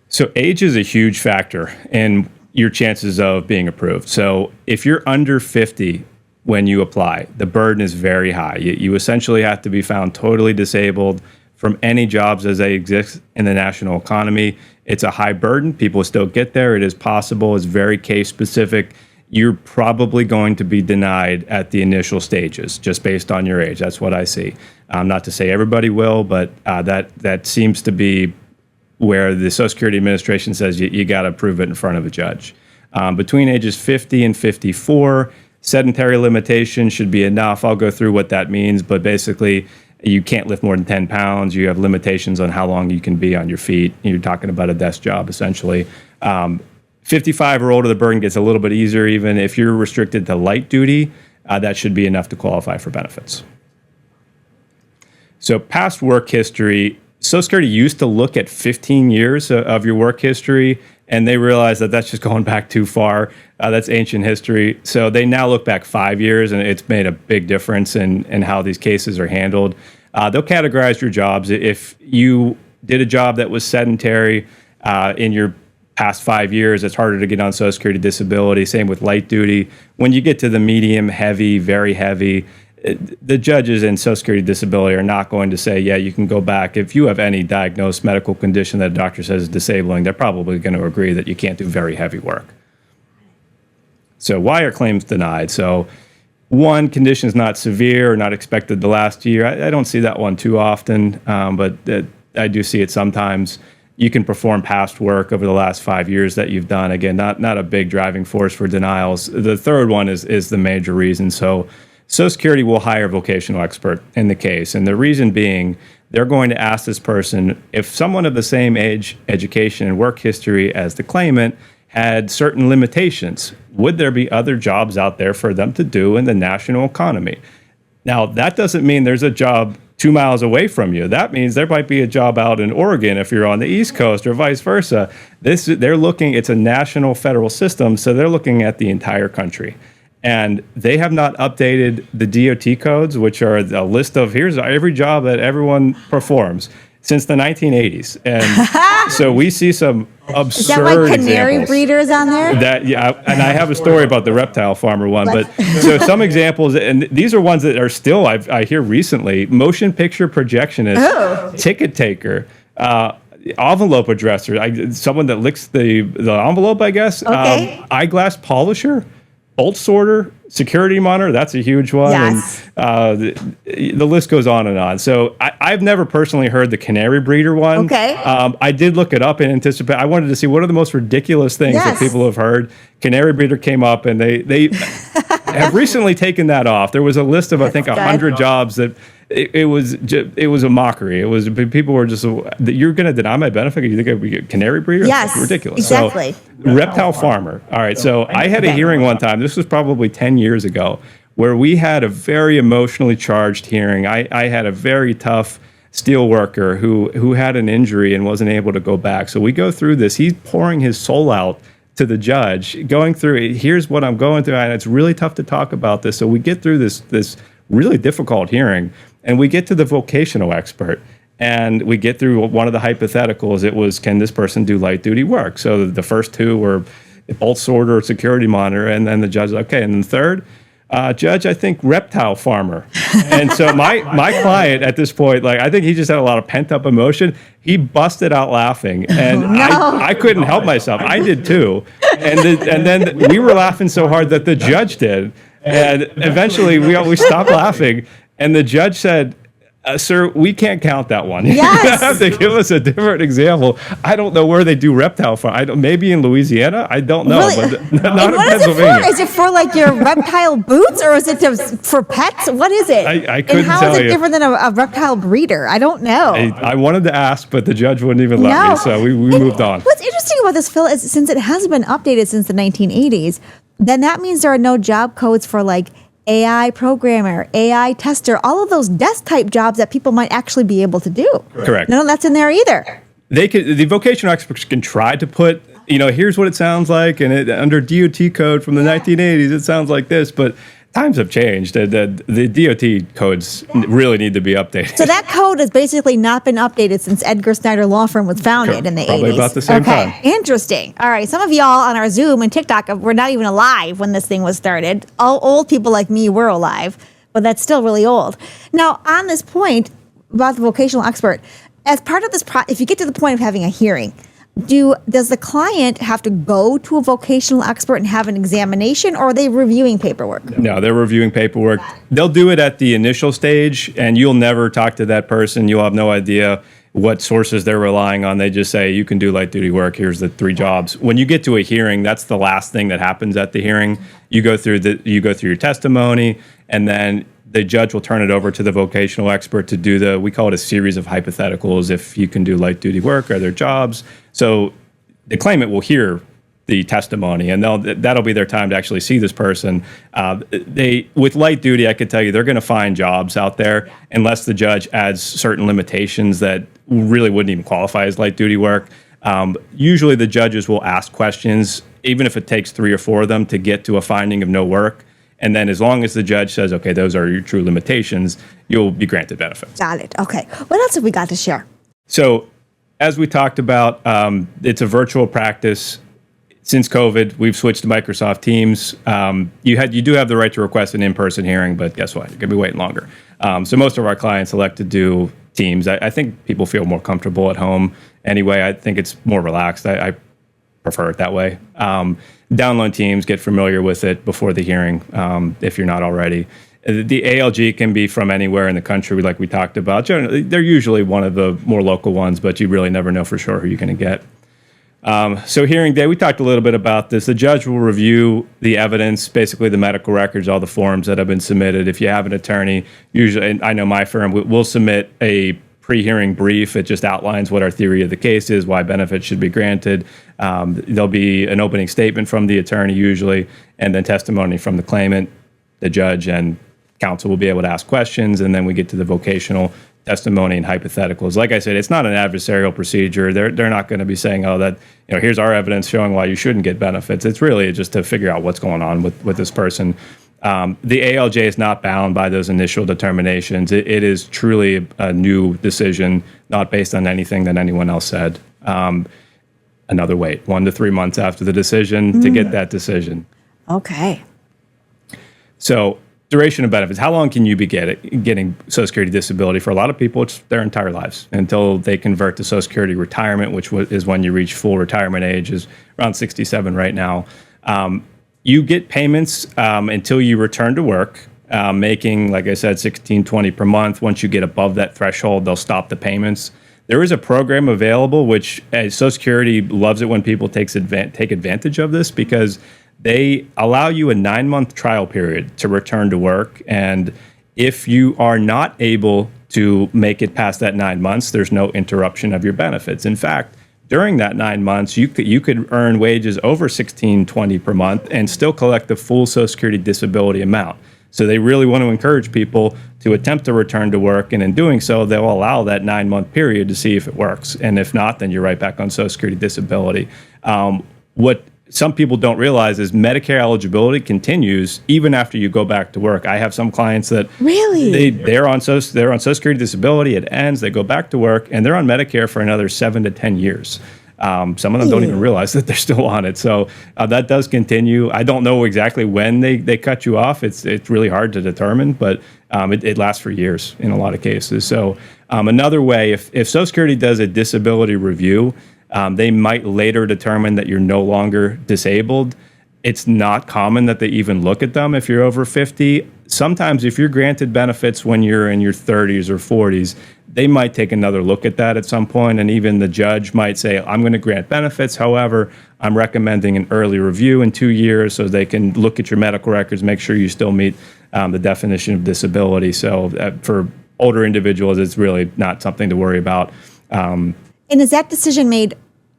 So age is a huge factor in your chances of being approved. So if you're under 50 when you apply, the burden is very high. You essentially have to be found totally disabled from any jobs as they exist in the national economy. It's a high burden. People still get there. It is possible. It's very case specific. You're probably going to be denied at the initial stages just based on your age. That's what I see. Not to say everybody will, but that seems to be where the Social Security Administration says you got to prove it in front of a judge. Between ages 50 and 54, sedentary limitation should be enough. I'll go through what that means, but basically you can't lift more than 10 pounds. You have limitations on how long you can be on your feet. You're talking about a desk job, essentially. 55 or older, the burden gets a little bit easier. Even if you're restricted to light duty, that should be enough to qualify for benefits. So past work history, Social Security used to look at 15 years of your work history, and they realized that that's just going back too far. That's ancient history. So they now look back 5 years, and it's made a big difference in how these cases are handled. They'll categorize your jobs. If you did a job that was sedentary in your past 5 years, it's harder to get on Social Security disability. Same with light duty. When you get to the medium, heavy, very heavy, the judges in Social Security disability are not going to say, yeah, you can go back. If you have any diagnosed medical condition that a doctor says is disabling, they're probably going to agree that you can't do very heavy work. So why are claims denied? So one, condition is not severe or not expected to last a year. I don't see that one too often, but I do see it sometimes. You can perform past work over the last 5 years that you've done. Again, not a big driving force for denials. The third one is the major reason. So Social Security will hire a vocational expert in the case. And the reason being, they're going to ask this person if someone of the same age, education, and work history as the claimant had certain limitations, would there be other jobs out there for them to do in the national economy? Now, that doesn't mean there's a job 2 miles away from you. That means there might be a job out in Oregon if you're on the East Coast or vice versa. They're looking, it's a national federal system, so they're looking at the entire country. And they have not updated the DOT codes, which are a list of here's every job that everyone performs since the 1980s. And so we see some absurd Is that like canary examples. breeders on there? And I have a story about the reptile farmer one, but so some examples, and these are ones that are still, I hear recently, motion picture projectionist, ticket taker, envelope addresser, someone that licks the envelope, I guess, eyeglass polisher, bolt sorter, security monitor, that's a huge one. Yes. And the list goes on and on. So I've never personally heard the canary breeder one. Okay. I did look it up and anticipate. I wanted to see what are the most ridiculous things that people have heard. Canary breeder came up, and they have recently taken that off. There was a list of, I think, 100 jobs that it was a mockery. It was people were just, you're going to deny my benefit? You think I'd be a canary breeder? Yes, That's ridiculous. exactly. So, reptile farmer. All right. So I had a hearing one time. This was probably 10 years ago, where we had a very emotionally charged hearing. I had a very tough steel worker who had an injury and wasn't able to go back. So we go through this. He's pouring his soul out to the judge, going through it. Here's what I'm going through, and it's really tough to talk about this. So we get through this really difficult hearing, and we get to the vocational expert. And we get through one of the hypotheticals. It was, can this person do light duty work? So the first two were bolt sorter, security monitor, and then the judge, okay. And then the third, judge, I think reptile farmer. And so my client at this point, like, I think he just had a lot of pent up emotion. He busted out laughing, and I couldn't help myself. I did too. And then we were laughing so hard that the judge did. And eventually we stopped laughing, and the judge said, sir, we can't count that one. Yes. You have to give us a different example. I don't know where they do reptile farm. Maybe in Louisiana? I don't know. Really? But not in what is it Pennsylvania. for? Is it for like your reptile boots, or is it for pets? What is it? I couldn't and how tell is it you. different than a reptile breeder? I don't know. I wanted to ask, but the judge wouldn't even let me, so we moved on. What's interesting about this, Phil, is since it hasn't been updated since the 1980s, then that means there are no job codes for like AI programmer, AI tester, all of those desk type jobs that people might actually be able to do. Correct. None of that's in there either. The vocational experts can try to put, here's what it sounds like, and under DOT code from the 1980s, it sounds like this, but times have changed. The DOT codes really need to be updated. So that code has basically not been updated since Edgar Snyder Law Firm was founded in the 80s. Probably about the same time. Interesting. All right. Some of y'all on our Zoom and TikTok were not even alive when this thing was started. All old people like me were alive, but that's still really old. Now, on this point about the vocational expert, as part of this, if you get to the point of having a hearing, does the client have to go to a vocational expert and have an examination, or are they reviewing paperwork? No, they're reviewing paperwork. They'll do it at the initial stage, and you'll never talk to that person. You'll have no idea what sources they're relying on. They just say, you can do light duty work. Here's the 3 jobs. When you get to a hearing, that's the last thing that happens at the hearing. You go through your testimony, and then the judge will turn it over to the vocational expert to do we call it a series of hypotheticals. If you can do light duty work, are there jobs? So the claimant will hear the testimony, and that'll be their time to actually see this person. With light duty, I could tell you they're going to find jobs out there unless the judge adds certain limitations that really wouldn't even qualify as light duty work. Usually the judges will ask questions, even if it takes 3 or 4 of them to get to a finding of no work. And then as long as the judge says, okay, those are your true limitations, you'll be granted benefits. Got it. Okay. What else have we got to share? So as we talked about, it's a virtual practice. Since COVID, we've switched to Microsoft Teams. You do have the right to request an in-person hearing, but guess what? You're going to be waiting longer. So most of our clients elect to do Teams. I think people feel more comfortable at home anyway. I think it's more relaxed. I prefer it that way. Download Teams, get familiar with it before the hearing if you're not already. The ALG can be from anywhere in the country, like we talked about. Generally, they're usually one of the more local ones, but you really never know for sure who you're going to get. So hearing day, we talked a little bit about this. The judge will review the evidence, basically the medical records, all the forms that have been submitted. If you have an attorney, usually, and I know my firm, we'll submit a pre-hearing brief. It just outlines what our theory of the case is, why benefits should be granted. There'll be an opening statement from the attorney usually, and then testimony from the claimant, the judge, and counsel will be able to ask questions, and then we get to the vocational testimony and hypotheticals. Like I said, it's not an adversarial procedure. They're not going to be saying, oh, that, here's our evidence showing why you shouldn't get benefits. It's really just to figure out what's going on with this person. The ALJ is not bound by those initial determinations. It is truly a new decision, not based on anything that anyone else said. Another wait, 1 to 3 months after the decision to get that decision. Okay. So duration of benefits. How long can you be getting Social Security disability? For a lot of people, it's their entire lives until they convert to Social Security retirement, which is when you reach full retirement age, is around 67 right now. You get payments until you return to work, making, like I said, $16.20 per month. Once you get above that threshold, they'll stop the payments. There is a program available, which Social Security loves it when people take advantage of this, because they allow you a 9-month trial period to return to work. And if you are not able to make it past that 9 months, there's no interruption of your benefits. In fact, during that 9 months, you could earn wages over $16.20 per month and still collect the full Social Security disability amount. So they really want to encourage people to attempt to return to work. And in doing so, they'll allow that 9-month period to see if it works. And if not, then you're right back on Social Security disability. What some people don't realize is Medicare eligibility continues even after you go back to work. I have some clients that really they're on Social Security disability. It ends, they go back to work, and they're on Medicare for another 7 to 10 years. Some of them don't even realize that they're still on it. So that does continue. I don't know exactly when they cut you off. It's really hard to determine, but it lasts for years in a lot of cases. So another way, if Social Security does a disability review, they might later determine that you're no longer disabled. It's not common that they even look at them if you're over 50. Sometimes if you're granted benefits when you're in your 30s or 40s, they might take another look at that at some point, and even the judge might say, I'm going to grant benefits. However, I'm recommending an early review in 2 years so they can look at your medical records, make sure you still meet the definition of disability. So for older individuals, it's really not something to worry about. And is that decision made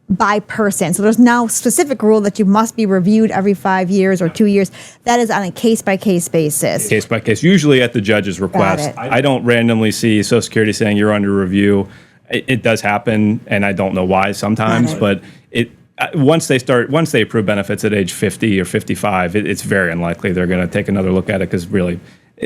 by person? So there's no specific rule that you must be reviewed every 5 years or 2 years. That is on a case-by-case basis. Case by case, usually at the judge's request. I don't randomly see Social Security saying you're under review. It does happen, and I don't know why sometimes, but once they approve benefits at age 50 or 55, it's very unlikely they're going to take another look at it, because really,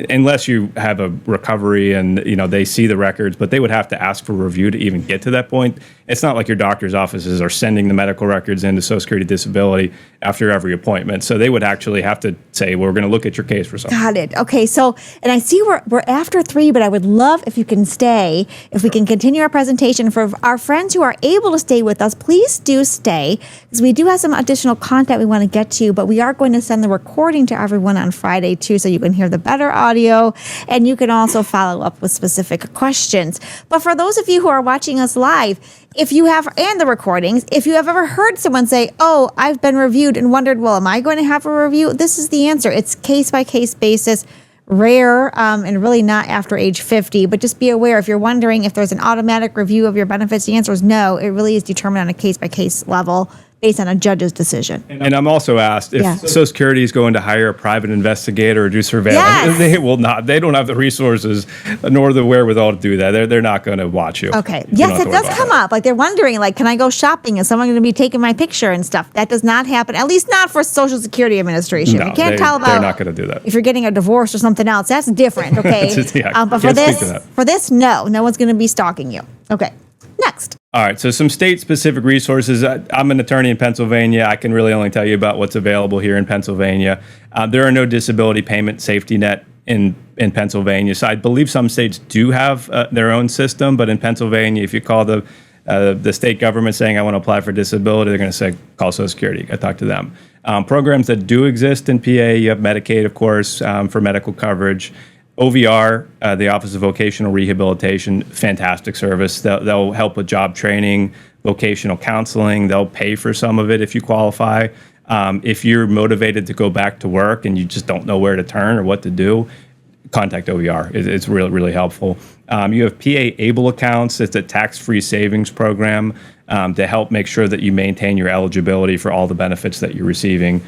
unless you have a recovery and they see the records, but they would have to ask for review to even get to that point. It's not like your doctor's offices are sending the medical records into Social Security disability after every appointment. So they would actually have to say, well, we're going to look at your case for something. Got it. Okay, so, and I see we're after 3, but I would love if you can stay, if we can continue our presentation. For our friends who are able to stay with us, please do stay, because we do have some additional content we want to get to, but we are going to send the recording to everyone on Friday too, so you can hear the better audio, and you can also follow up with specific questions. But for those of you who are watching us live, if you have, and the recordings, if you have ever heard someone say, oh, I've been reviewed, and wondered, well, am I going to have a review? This is the answer. It's case-by-case basis, rare, and really not after age 50. But just be aware, if you're wondering if there's an automatic review of your benefits, the answer is no. It really is determined on a case-by-case level, based on a judge's decision. And I'm also asked if Social Security is going to hire a private investigator or do surveillance. Yes. They will not. They don't have the resources nor the wherewithal to do that. They're not going to watch you. Okay. Yes, it does come up. Like they're wondering, like, can I go shopping? Is someone going to be taking my picture and stuff? That does not happen. At least not for Social Security Administration. No, you can't tell about. They're not going to do that. If you're getting a divorce or something else, that's different. Okay. But for this, no one's going to be stalking you. Okay. Next. All right, so some state-specific resources. I'm an attorney in Pennsylvania. I can really only tell you about what's available here in Pennsylvania. There are no disability payment safety net in Pennsylvania. So I believe some states do have their own system, but in Pennsylvania, if you call the state government saying, I want to apply for disability, they're going to say, call Social Security. I talk to them. Programs that do exist in PA, you have Medicaid, of course, for medical coverage. OVR, the Office of Vocational Rehabilitation, fantastic service. They'll help with job training, vocational counseling. They'll pay for some of it if you qualify. If you're motivated to go back to work and you just don't know where to turn or what to do, contact OER. It's really, really helpful. You have PA Able accounts. It's a tax-free savings program to help make sure that you maintain your eligibility for all the benefits that you're receiving.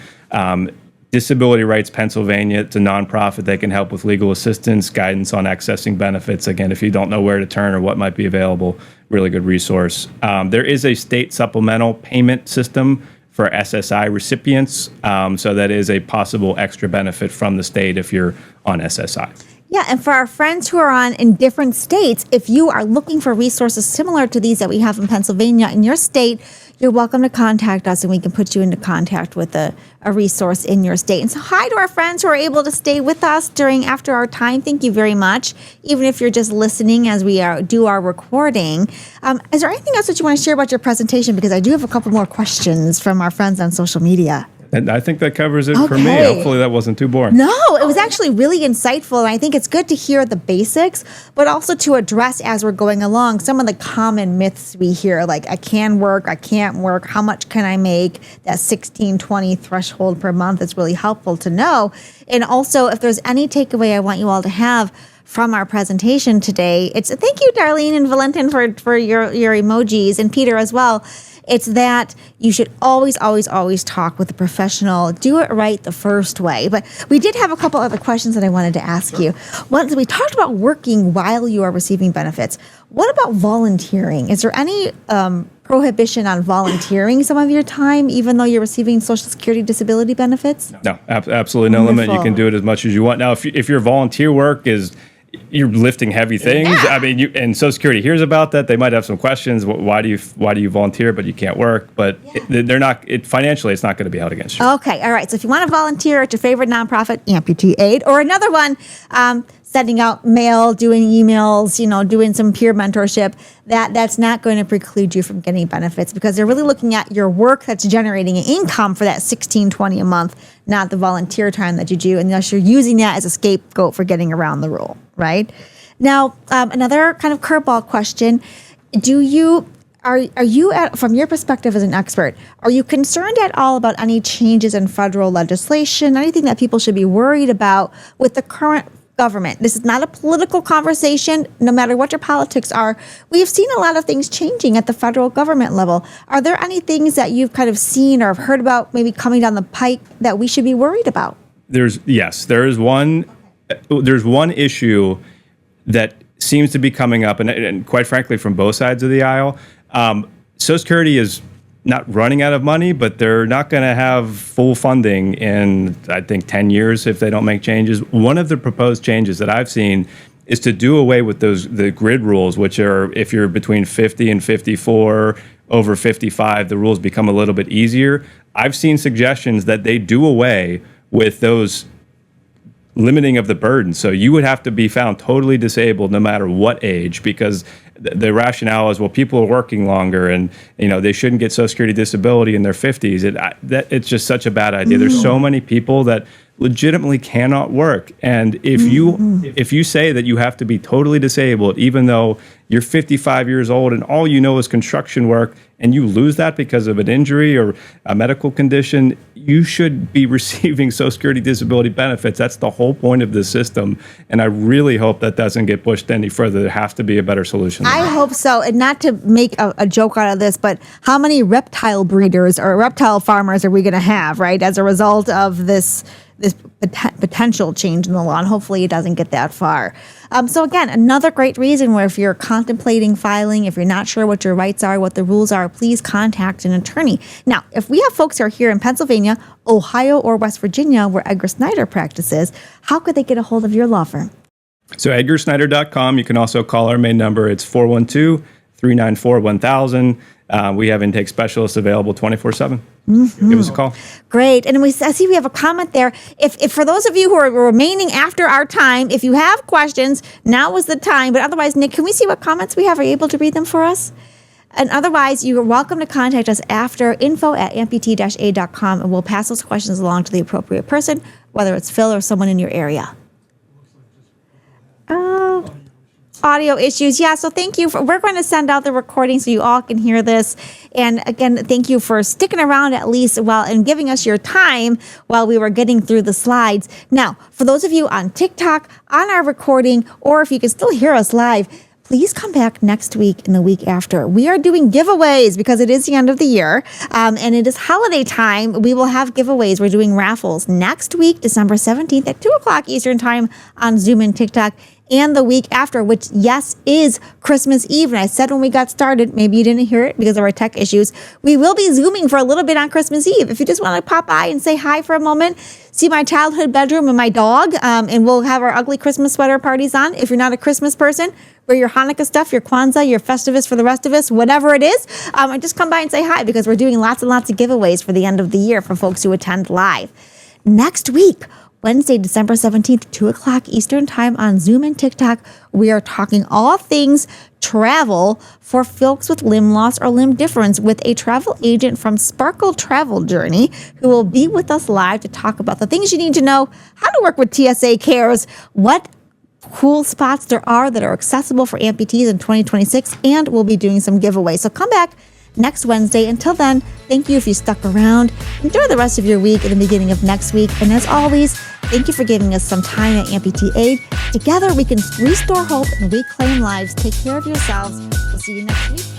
Disability Rights Pennsylvania, it's a nonprofit that can help with legal assistance, guidance on accessing benefits. Again, if you don't know where to turn or what might be available, really good resource. There is a state supplemental payment system for SSI recipients. So that is a possible extra benefit from the state if you're on SSI. Yeah, and for our friends who are in different states, if you are looking for resources similar to these that we have in Pennsylvania in your state, you're welcome to contact us and we can put you into contact with a resource in your state. And so hi to our friends who are able to stay with us after our time. Thank you very much. Even if you're just listening as we do our recording. Is there anything else that you want to share about your presentation? Because I do have a couple more questions from our friends on social media. And I think that covers it for me. Hopefully that wasn't too boring. No, it was actually really insightful. And I think it's good to hear the basics, but also to address as we're going along some of the common myths we hear, like I can work, I can't work, how much can I make? That 1620 threshold per month is really helpful to know. And also, if there's any takeaway I want you all to have from our presentation today, it's thank you, Darlene and Valentin, for your emojis, and Peter as well. It's that you should always, always, always talk with a professional. Do it right the first way. But we did have a couple other questions that I wanted to ask you. One, we talked about working while you are receiving benefits. What about volunteering? Is there any prohibition on volunteering some of your time, even though you're receiving Social Security disability benefits? No, absolutely no limit. You can do it as much as you want. Now, if your volunteer work is you're lifting heavy things. Yeah. I mean, and Social Security hears about that. They might have some questions. Why do you volunteer, but you can't work? But they're not. Financially, it's not going to be held against you. Okay, all right. So if you want to volunteer at your favorite nonprofit, Amputee Aid, or another one, sending out mail, doing emails, doing some peer mentorship, that's not going to preclude you from getting benefits because they're really looking at your work that's generating an income for that $16.20 a month, not the volunteer time that you do, unless you're using that as a scapegoat for getting around the rule, right? Now, another kind of curveball question: Are you, from your perspective as an expert, are you concerned at all about any changes in federal legislation, anything that people should be worried about with the current government? This is not a political conversation, no matter what your politics are. We've seen a lot of things changing at the federal government level. Are there any things that you've kind of seen or have heard about maybe coming down the pike that we should be worried about? There is one issue that seems to be coming up, and quite frankly, from both sides of the aisle. Social Security is not running out of money, but they're not going to have full funding in, I think, 10 years if they don't make changes. One of the proposed changes that I've seen is to do away with the grid rules, which are if you're between 50 and 54, over 55, the rules become a little bit easier. I've seen suggestions that they do away with those limiting of the burden. So you would have to be found totally disabled no matter what age, because the rationale is, well, people are working longer and they shouldn't get Social Security disability in their 50s. It's just such a bad idea. There's so many people that legitimately cannot work. And if you say that you have to be totally disabled, even though you're 55 years old and all you know is construction work, and you lose that because of an injury or a medical condition, you should be receiving Social Security disability benefits. That's the whole point of the system. And I really hope that doesn't get pushed any further. There has to be a better solution. I hope so. And not to make a joke out of this, but how many reptile breeders or reptile farmers are we going to have, right, as a result of this potential change in the law? And hopefully it doesn't get that far. So again, another great reason where if you're contemplating filing, if you're not sure what your rights are, what the rules are, please contact an attorney. Now, if we have folks who are here in Pennsylvania, Ohio, or West Virginia, where Edgar Snyder practices, how could they get a hold of your law firm? So edgarsnyder.com. You can also call our main number. It's 412-394-1000. We have intake specialists available 24/7. Give us a call. Great. And I see we have a comment there. If for those of you who are remaining after our time, if you have questions, now is the time. But otherwise, Nick, can we see what comments we have? Are you able to read them for us? And otherwise, you are welcome to contact us after info@amputee-aid.com, and we'll pass those questions along to the appropriate person, whether it's Phil or someone in your area. audio issues. Yeah, so thank you. We're going to send out the recording so you all can hear this. And again, thank you for sticking around at least and giving us your time while we were getting through the slides. Now, for those of you on TikTok, on our recording, or if you can still hear us live, please come back next week and the week after. We are doing giveaways because it is the end of the year and it is holiday time. We will have giveaways. We're doing raffles next week, December 17th at 2 o'clock Eastern time on Zoom and TikTok. And the week after, which, yes, is Christmas Eve. And I said when we got started, maybe you didn't hear it because of our tech issues, we will be Zooming for a little bit on Christmas Eve. If you just want to pop by and say hi for a moment, see my childhood bedroom and my dog, and we'll have our ugly Christmas sweater parties on. If you're not a Christmas person, wear your Hanukkah stuff, your Kwanzaa, your Festivus for the rest of us, whatever it is, and just come by and say hi because we're doing lots and lots of giveaways for the end of the year for folks who attend live. Next week, Wednesday, December 17th, 2 o'clock Eastern time on Zoom and TikTok, we are talking all things travel for folks with limb loss or limb difference with a travel agent from Sparkle Travel Journey who will be with us live to talk about the things you need to know, how to work with TSA Cares, what cool spots there are that are accessible for amputees in 2026, and we'll be doing some giveaways. So come back next Wednesday. Until then, thank you if you stuck around. Enjoy the rest of your week and the beginning of next week. And as always, thank you for giving us some time at Amputee Aid. Together, we can restore hope and reclaim lives. Take care of yourselves. We'll see you next week.